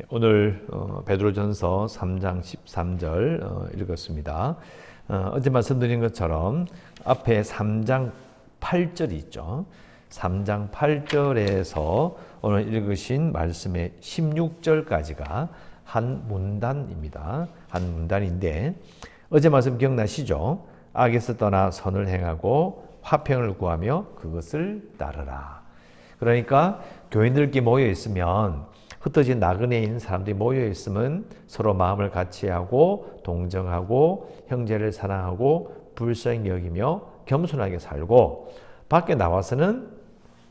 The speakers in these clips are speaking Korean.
오늘 베드로전서 3장 13절 읽었습니다. 어제 말씀드린 것처럼 앞에 3장 8절이 있죠. 3장 8절에서 오늘 읽으신 말씀의 16절까지가 한 문단입니다. 한 문단인데 어제 말씀 기억나시죠? 악에서 떠나 선을 행하고 화평을 구하며 그것을 따르라. 그러니까 교인들끼리 모여 있으면 흩어진 나그네에 있는 사람들이 모여 있으면 서로 마음을 같이하고 동정하고 형제를 사랑하고 불쌍히 여기며 겸손하게 살고 밖에 나와서는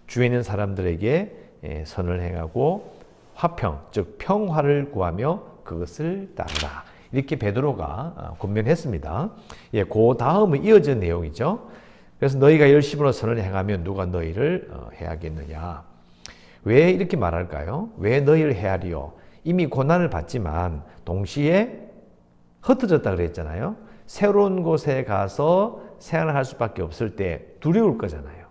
주위에 있는 사람들에게 선을 행하고 화평, 즉 평화를 구하며 그것을 따르라. 이렇게 베드로가 권면했습니다. 그 다음은 이어진 내용이죠. 그래서 너희가 열심으로 선을 행하면 누가 너희를 해하겠느냐. 왜 이렇게 말할까요? 왜 너희를 해하리요? 이미 고난을 받지만 동시에 흩어졌다 그랬잖아요. 새로운 곳에 가서 생활할 수밖에 없을 때 두려울 거잖아요.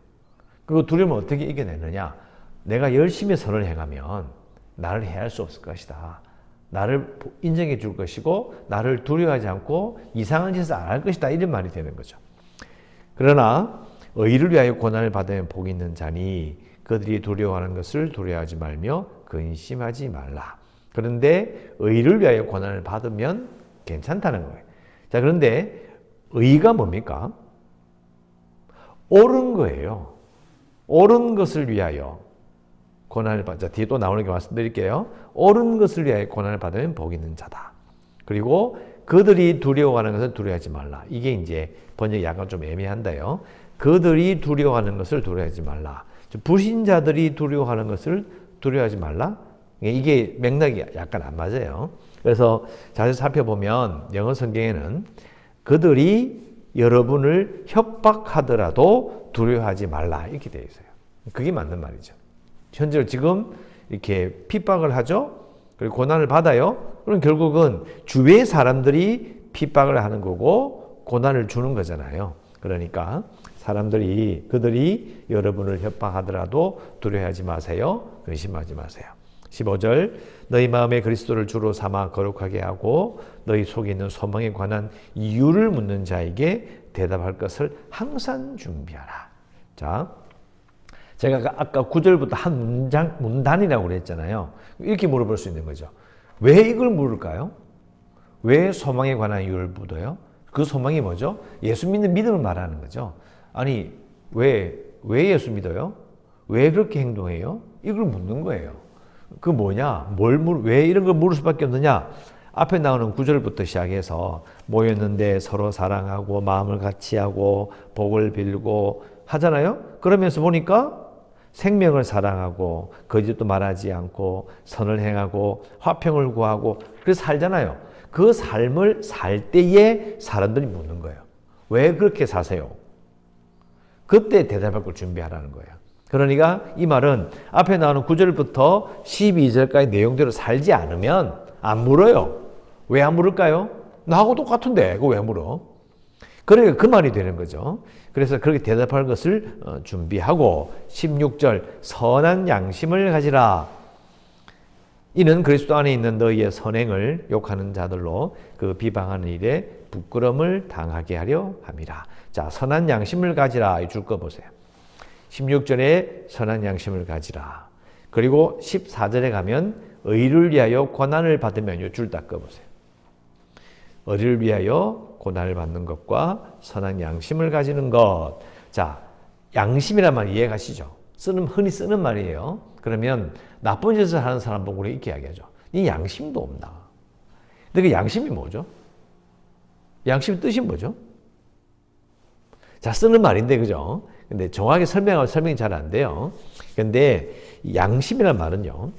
그 두려움을 어떻게 이겨내느냐? 내가 열심히 선을 행하면 나를 해할 수 없을 것이다. 나를 인정해 줄 것이고 나를 두려워하지 않고 이상한 짓을 안 할 것이다. 이런 말이 되는 거죠. 그러나 의를 위하여 고난을 받으면 복이 있는 자니 그들이 두려워하는 것을 두려워하지 말며 근심하지 말라. 그런데 의를 위하여 고난을 받으면 괜찮다는 거예요. 자, 그런데 의가 뭡니까? 옳은 거예요. 옳은 것을 위하여 고난을 받자. 뒤에 또 나오는 게 말씀드릴게요. 옳은 것을 위하여 고난을 받으면 복이 있는 자다. 그리고 그들이 두려워하는 것을 두려워하지 말라. 이게 이제 번역이 약간 좀 애매한데요. 그들이 두려워하는 것을 두려워하지 말라. 불신자들이 두려워하는 것을 두려워하지 말라. 이게 맥락이 약간 안 맞아요. 그래서 자세히 살펴보면 영어 성경에는 그들이 여러분을 협박하더라도 두려워하지 말라 이렇게 되어 있어요. 그게 맞는 말이죠. 현재 지금 이렇게 핍박을 하죠. 그리고 고난을 받아요. 그럼 결국은 주위의 사람들이 핍박을 하는 거고 고난을 주는 거잖아요. 그러니까 그들이 여러분을 협박하더라도 두려워하지 마세요. 근심하지 마세요. 15절 너희 마음에 그리스도를 주로 삼아 거룩하게 하고 너희 속에 있는 소망에 관한 이유를 묻는 자에게 대답할 것을 항상 준비하라. 자, 제가 아까 9절부터 한 문단이라고 그랬잖아요. 이렇게 물어볼 수 있는 거죠. 왜 이걸 물을까요? 왜 소망에 관한 이유를 묻어요? 그 소망이 뭐죠? 예수 믿는 믿음을 말하는 거죠. 아니, 왜 예수 믿어요? 왜 그렇게 행동해요? 이걸 묻는 거예요. 그 뭐냐? 왜 이런 걸 물을 수밖에 없느냐? 앞에 나오는 9절부터 시작해서 모였는데 서로 사랑하고 마음을 같이하고 복을 빌고 하잖아요? 그러면서 보니까 생명을 사랑하고 거짓도 말하지 않고 선을 행하고 화평을 구하고 그래서 살잖아요. 그 삶을 살 때에 사람들이 묻는 거예요. 왜 그렇게 사세요? 그때 대답할 걸 준비하라는 거예요. 그러니까 이 말은 앞에 나오는 9절부터 12절까지 내용대로 살지 않으면 안 물어요. 왜 안 물을까요? 나하고 똑같은데 그거 왜 물어? 그러니까 그 말이 되는 거죠. 그래서 그렇게 대답할 것을 준비하고 16절 선한 양심을 가지라. 이는 그리스도 안에 있는 너희의 선행을 욕하는 자들로 그 비방하는 일에 부끄러움을 당하게 하려 함이라. 자, 선한 양심을 가지라. 줄 거 보세요. 16절에 선한 양심을 가지라. 그리고 14절에 가면 의를 위하여 고난을 받으면 줄 딱 꺼보세요. 의를 위하여 고난을 받는 것과 선한 양심을 가지는 것. 자, 양심이란 말 이해가시죠? 흔히 쓰는 말이에요. 그러면 나쁜 짓을 하는 사람 보고 이렇게 이야기하죠. 네 양심도 없나? 근데 그 양심이 뭐죠? 양심 뜻이 뭐죠? 자, 쓰는 말인데, 그죠? 근데 정확하게 설명이 잘 안 돼요. 근데 양심이란 말은요,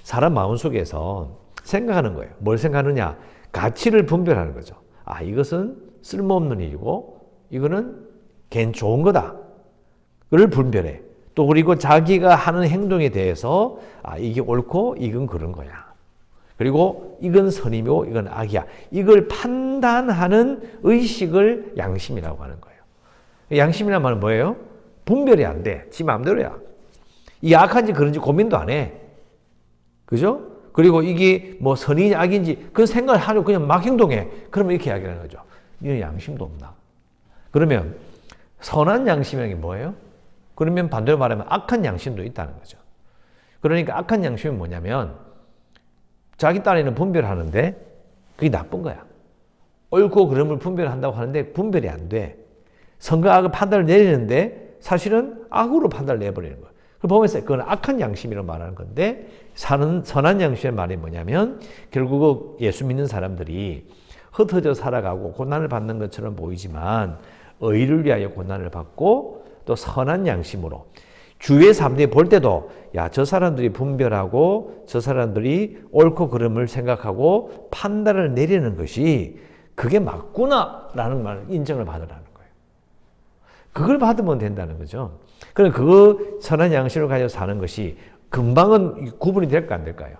사람 마음속에서 생각하는 거예요. 뭘 생각하느냐? 가치를 분별하는 거죠. 아, 이것은 쓸모없는 일이고, 이거는 좋은 거다. 그걸 분별해. 또 그리고 자기가 하는 행동에 대해서 아, 이게 옳고 이건 그런 거야. 그리고 이건 선이고 이건 악이야. 이걸 판단하는 의식을 양심이라고 하는 거예요. 양심이란 말은 뭐예요? 분별이 안 돼. 지 마음대로야. 이 악한지 그런지 고민도 안 해. 그죠? 그리고 이게 뭐 선인지 악인지 그 생각을 하려고 그냥 막 행동해. 그러면 이렇게 이야기하는 거죠. 너는 양심도 없나? 그러면 선한 양심이라는 게 뭐예요? 그러면 반대로 말하면 악한 양심도 있다는 거죠. 그러니까 악한 양심은 뭐냐면 자기 딴에는 분별하는데 그게 나쁜 거야. 옳고 그름을 분별한다고 하는데 분별이 안 돼. 선과 악의 판단을 내리는데 사실은 악으로 판단을 내버리는 거예요. 그걸 보면서 그건 악한 양심이라고 말하는 건데 선한 양심의 말이 뭐냐면 결국 예수 믿는 사람들이 흩어져 살아가고 고난을 받는 것처럼 보이지만 의를 위하여 고난을 받고 또 선한 양심으로 주위의 사람들이 볼 때도 야, 저 사람들이 분별하고 저 사람들이 옳고 그름을 생각하고 판단을 내리는 것이 그게 맞구나라는 말을 인정을 받으라는 거예요. 그걸 받으면 된다는 거죠. 그럼 그 선한 양심을 가지고 사는 것이 금방은 구분이 될까 안 될까요?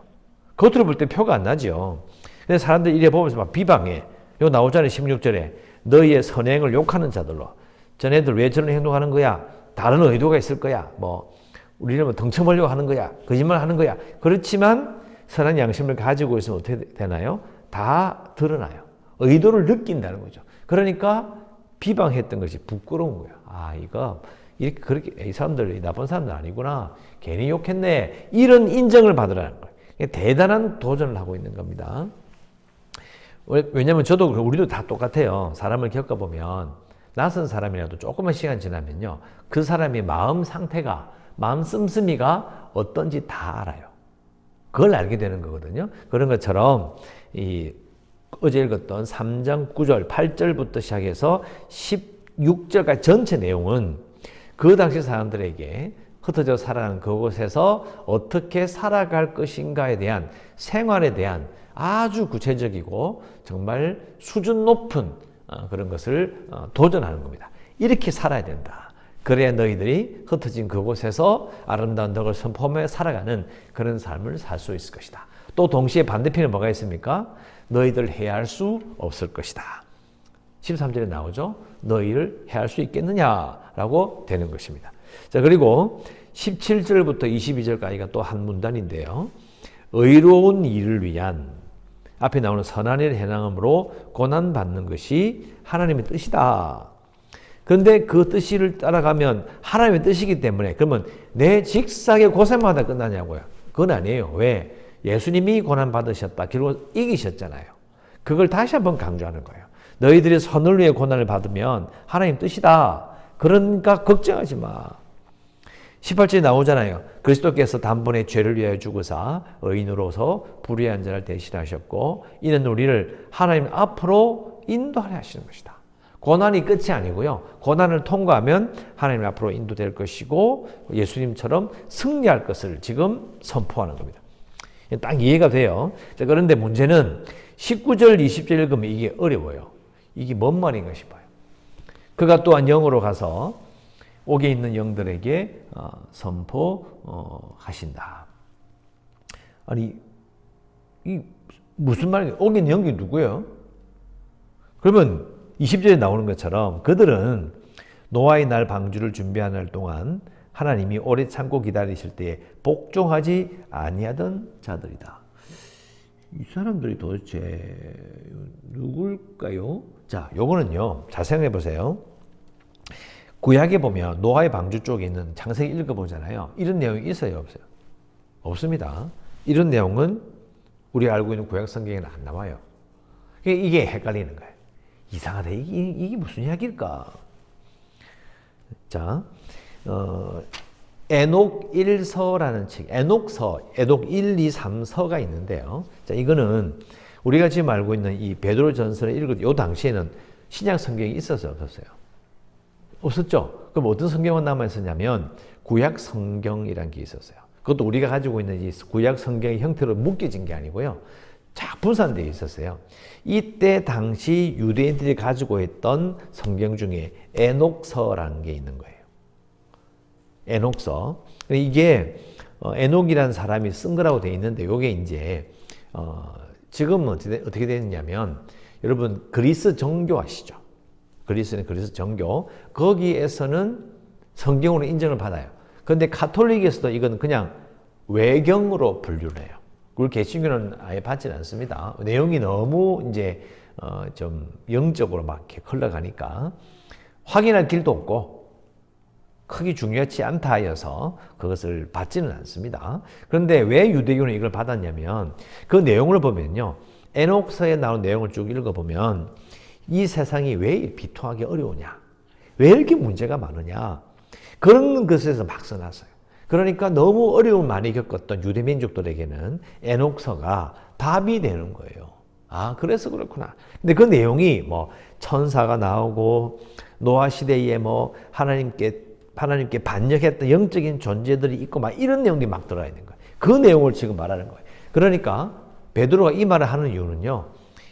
겉으로 볼 때 표가 안 나죠. 근데 사람들이 이래 보면서 막 비방해. 이거 나오잖아요. 16절에 너희의 선행을 욕하는 자들로 전애들 왜 저런 행동하는 거야? 다른 의도가 있을 거야. 뭐 우리는 뭐 덩쳐보려고 하는 거야. 거짓말 하는 거야. 그렇지만 선한 양심을 가지고 있으면 어떻게 되나요? 다 드러나요. 의도를 느낀다는 거죠. 그러니까 비방했던 것이 부끄러운 거야. 아, 이거 이렇게 그렇게 이 사람들 나쁜 사람들 아니구나. 괜히 욕했네. 이런 인정을 받으라는 거예요. 대단한 도전을 하고 있는 겁니다. 왜냐하면 저도 우리도 다 똑같아요. 사람을 겪어보면 낯선 사람이라도 조금만 시간 지나면요. 그 사람의 마음 상태가 마음 씀씀이가 어떤지 다 알아요. 그걸 알게 되는 거거든요. 그런 것처럼 이 어제 읽었던 3장 9절, 8절부터 시작해서 16절까지 전체 내용은 그 당시 사람들에게 흩어져 살아가는 그곳에서 어떻게 살아갈 것인가에 대한 생활에 대한 아주 구체적이고 정말 수준 높은 그런 것을 도전하는 겁니다. 이렇게 살아야 된다. 그래야 너희들이 흩어진 그곳에서 아름다운 덕을 선포하며 살아가는 그런 삶을 살 수 있을 것이다. 또 동시에 반대편에 뭐가 있습니까? 너희들 해할 수 없을 것이다. 13절에 나오죠. 너희를 해할 수 있겠느냐라고 되는 것입니다. 자, 그리고 17절부터 22절까지가 또 한 문단인데요. 의로운 일을 위한 앞에 나오는 선한 일을 행함으로 고난받는 것이 하나님의 뜻이다. 그런데 그 뜻을 따라가면 하나님의 뜻이기 때문에 그러면 내 직사의 고생마다 끝나냐고요. 그건 아니에요. 왜? 예수님이 고난받으셨다. 결국 이기셨잖아요. 그걸 다시 한번 강조하는 거예요. 너희들이 선을 위해 고난을 받으면 하나님 뜻이다. 그러니까 걱정하지 마. 18절에 나오잖아요. 그리스도께서 단번에 죄를 위하여 죽으사 의인으로서 불의한 자를 대신하셨고 이는 우리를 하나님 앞으로 인도하려 하시는 것이다. 고난이 끝이 아니고요. 고난을 통과하면 하나님 앞으로 인도될 것이고 예수님처럼 승리할 것을 지금 선포하는 겁니다. 딱 이해가 돼요. 자, 그런데 문제는 19절, 20절 읽으면 이게 어려워요. 이게 뭔 말인가 싶어요. 그가 또한 영으로 가서 옥에 있는 영들에게 선포하신다. 아니, 이 무슨 말이에요? 옥에 있는 영이 누구예요? 그러면 20절에 나오는 것처럼 그들은 노아의 날 방주를 준비하는 동안 하나님이 오래 참고 기다리실 때에 복종하지 아니하던 자들이다. 이 사람들이 도대체 누굴까요? 자, 요거는요. 잘 생각해 보세요. 구약에 보면 노아의 방주 쪽에 있는 창세기 읽어보잖아요. 이런 내용이 있어요, 없어요? 없습니다. 이런 내용은 우리가 알고 있는 구약 성경에는 안 나와요. 이게 헷갈리는 거예요. 이상하다. 이게 무슨 이야기일까? 자, 에녹 1서라는 책, 에녹서, 에녹 1, 2, 3서가 있는데요. 자, 이거는 우리가 지금 알고 있는 이 베드로 전서를 읽을 때, 이 당시에는 신약 성경이 있었어요, 없었어요? 없었죠? 그럼 어떤 성경만 남아있었냐면, 구약 성경이라는 게 있었어요. 그것도 우리가 가지고 있는 이 구약 성경의 형태로 묶여진 게 아니고요. 쫙 분산되어 있었어요. 이때 당시 유대인들이 가지고 있던 성경 중에 에녹서라는 게 있는 거예요. 에녹서. 이게 에녹이라는 사람이 쓴 거라고 되어 있는데 이게 이제 지금은 어떻게 되느냐면 여러분 그리스 정교 아시죠? 그리스는 그리스 정교. 거기에서는 성경으로 인정을 받아요. 그런데 가톨릭에서도 이건 그냥 외경으로 분류를 해요. 그걸 개신교는 아예 받지는 않습니다. 내용이 너무 이제 좀 영적으로 막 이렇게 흘러가니까 확인할 길도 없고 크게 중요하지 않다 하여서 그것을 받지는 않습니다. 그런데 왜 유대교는 이걸 받았냐면 그 내용을 보면요. 에녹서에 나온 내용을 쭉 읽어보면 이 세상이 왜 비통하기 어려우냐, 왜 이렇게 문제가 많으냐, 그런 것에서 막 써놨어요. 그러니까 너무 어려움 많이 겪었던 유대 민족들에게는 에녹서가 답이 되는 거예요. 아, 그래서 그렇구나. 근데 그 내용이 뭐 천사가 나오고 노아 시대에 뭐 하나님께 반역했던 영적인 존재들이 있고 막 이런 내용이 막 들어가 있는 거예요. 그 내용을 지금 말하는 거예요. 그러니까 베드로가 이 말을 하는 이유는요.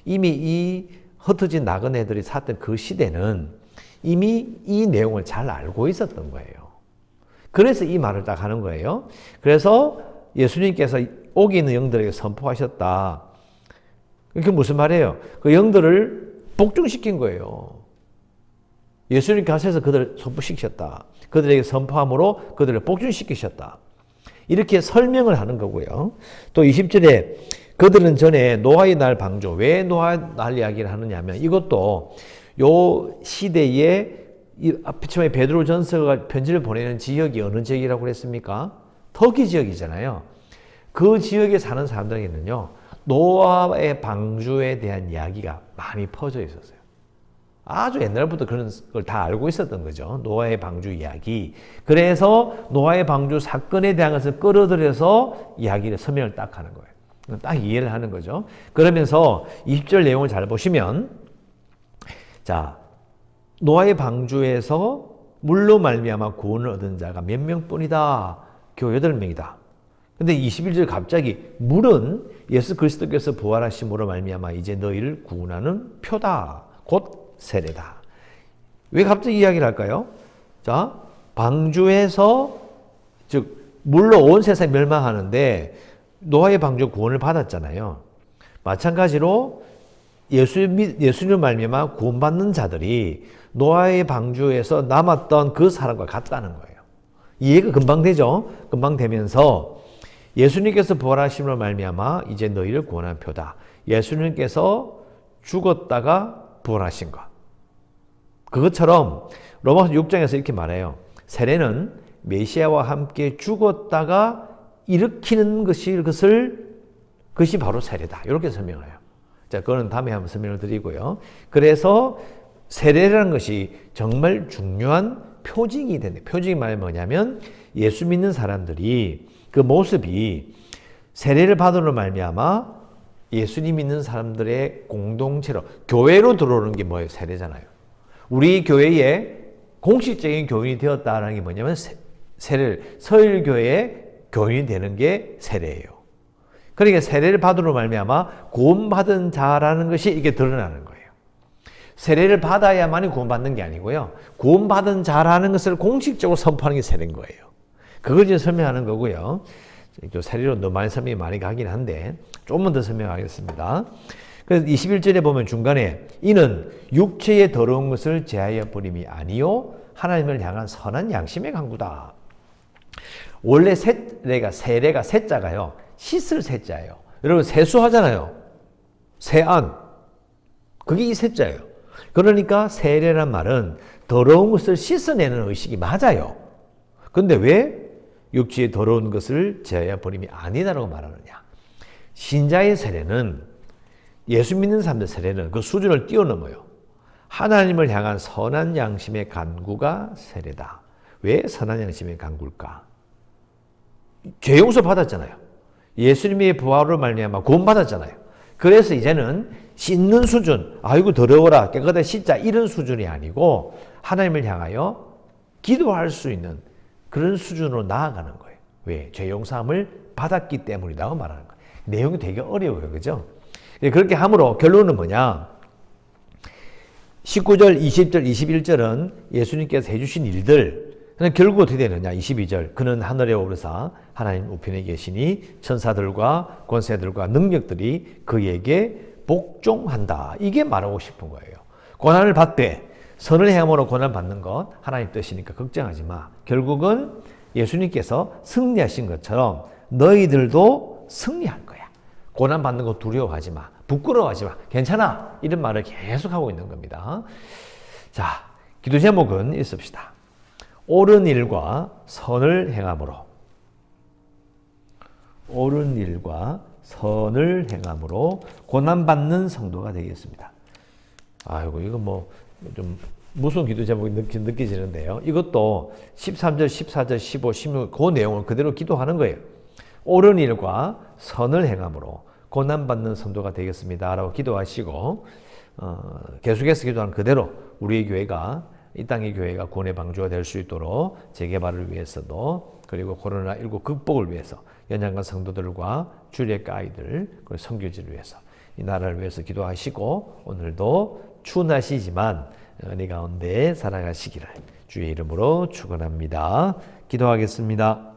이미 이 흩어진 나그네들이 살던 그 시대는 이미 이 내용을 잘 알고 있었던 거예요. 그래서 이 말을 딱 하는 거예요. 그래서 예수님께서 옥에 있는 영들에게 선포하셨다. 그게 무슨 말이에요? 그 영들을 복종시킨 거예요. 예수님 가셔서 그들을 선포시키셨다. 그들에게 선포함으로 그들을 복종시키셨다. 이렇게 설명을 하는 거고요. 또 20절에 그들은 전에 노아의 날 방주, 왜 노아의 날 이야기를 하느냐면 이것도 요 시대에 처음에 베드로 전서가 편지를 보내는 지역이 어느 지역이라고 그랬습니까? 터키 지역이잖아요. 그 지역에 사는 사람들에게는요, 노아의 방주에 대한 이야기가 많이 퍼져 있었어요. 아주 옛날부터 그런 걸 다 알고 있었던 거죠. 노아의 방주 이야기. 그래서 노아의 방주 사건에 대한 것을 끌어들여서 이야기를 설명을 딱 하는 거예요. 딱 이해를 하는 거죠. 그러면서 20절 내용을 잘 보시면, 자, 노아의 방주에서 물로 말미암아 구원을 얻은 자가 몇 명뿐이다. 겨우 8명이다. 근데 21절 갑자기 물은 예수 그리스도께서 부활하심으로 말미암아 이제 너희를 구원하는 표다. 곧 세례다. 왜 갑자기 이야기를 할까요? 자, 방주에서 즉 물로 온 세상이 멸망하는데 노아의 방주 구원을 받았잖아요. 마찬가지로 예수님을 말미암아 구원받는 자들이 노아의 방주에서 남았던 그 사람과 같다는 거예요. 이해가 금방 되죠? 금방 되면서 예수님께서 부활하심으로 말미암아 이제 너희를 구원한 표다. 예수님께서 죽었다가 부활하신 것. 그것처럼 로마서 6장에서 이렇게 말해요. 세례는 메시아와 함께 죽었다가 일으키는 그것이 바로 세례다. 이렇게 설명을 해요. 자, 그거는 다음에 한번 설명을 드리고요. 그래서 세례라는 것이 정말 중요한 표징이 되는데, 표징이 말하면 뭐냐면 예수 믿는 사람들이 그 모습이 세례를 받으러 말미암아 예수님 믿는 사람들의 공동체로, 교회로 들어오는 게 뭐예요? 세례잖아요. 우리 교회에 공식적인 교인이 되었다는 게 뭐냐면 서일교회의 교인이 되는 게 세례예요. 그러니까 세례를 받으러 말미암아 구원받은 자라는 것이 이게 드러나는 거예요. 세례를 받아야만이 구원받는 게 아니고요. 구원받은 자라는 것을 공식적으로 선포하는 게 세례인 거예요. 그걸 이제 설명하는 거고요. 세례로 너무 많이 가긴 한데 조금만 더 설명하겠습니다. 그래서 21절에 보면 중간에 이는 육체의 더러운 것을 제하여 버림이 아니요 하나님을 향한 선한 양심의 강구다. 원래 세례가 세자가요. 씻을 세자예요. 여러분 세수하잖아요. 세안. 그게 이 세자예요. 그러니까 세례란 말은 더러운 것을 씻어내는 의식이 맞아요. 근데 왜 육체의 더러운 것을 제하여 버림이 아니다라고 말하느냐. 신자의 세례는, 예수 믿는 사람들 세례는 그 수준을 뛰어넘어요. 하나님을 향한 선한 양심의 간구가 세례다. 왜 선한 양심의 간구일까? 죄 용서 받았잖아요. 예수님의 부활로 말미암아 구원받았잖아요. 그래서 이제는 씻는 수준, 아이고 더러워라 깨끗하게 씻자 이런 수준이 아니고 하나님을 향하여 기도할 수 있는 그런 수준으로 나아가는 거예요. 왜? 죄 용서함을 받았기 때문이라고 말하는 거예요. 내용이 되게 어려워요. 그죠? 그렇게 함으로 결론은 뭐냐? 19절, 20절, 21절은 예수님께서 해주신 일들. 결국 어떻게 되느냐? 22절. 그는 하늘에 오르사 하나님 우편에 계시니 천사들과 권세들과 능력들이 그에게 복종한다. 이게 말하고 싶은 거예요. 고난을 받되 선을 행함으로 고난을 받는 것 하나님 뜻이니까 걱정하지 마. 결국은 예수님께서 승리하신 것처럼 너희들도 승리할 거야. 고난 받는 거 두려워하지 마. 부끄러워하지 마. 괜찮아. 이런 말을 계속 하고 있는 겁니다. 자, 기도 제목은 있읍시다. 옳은 일과 선을 행함으로. 옳은 일과 선을 행함으로 고난받는 성도가 되겠습니다. 아이고, 이거 뭐 좀 무슨 기도 제목이 느껴지는데요. 이것도 13절, 14절, 15, 16, 그 내용을 그대로 기도하는 거예요. 옳은 일과 선을 행함으로 고난받는 성도가 되겠습니다. 라고 기도하시고, 계속해서 기도하는 그대로 우리의 교회가, 이 땅의 교회가 구원의 방주가 될 수 있도록 재개발을 위해서도, 그리고 코로나19 극복을 위해서 연약한 성도들과 주례과 아이들, 그리고 선교지를 위해서, 이 나라를 위해서 기도하시고, 오늘도 추운 날씨지만 은혜 가운데 살아가시기를 주의 이름으로 축원합니다. 기도하겠습니다.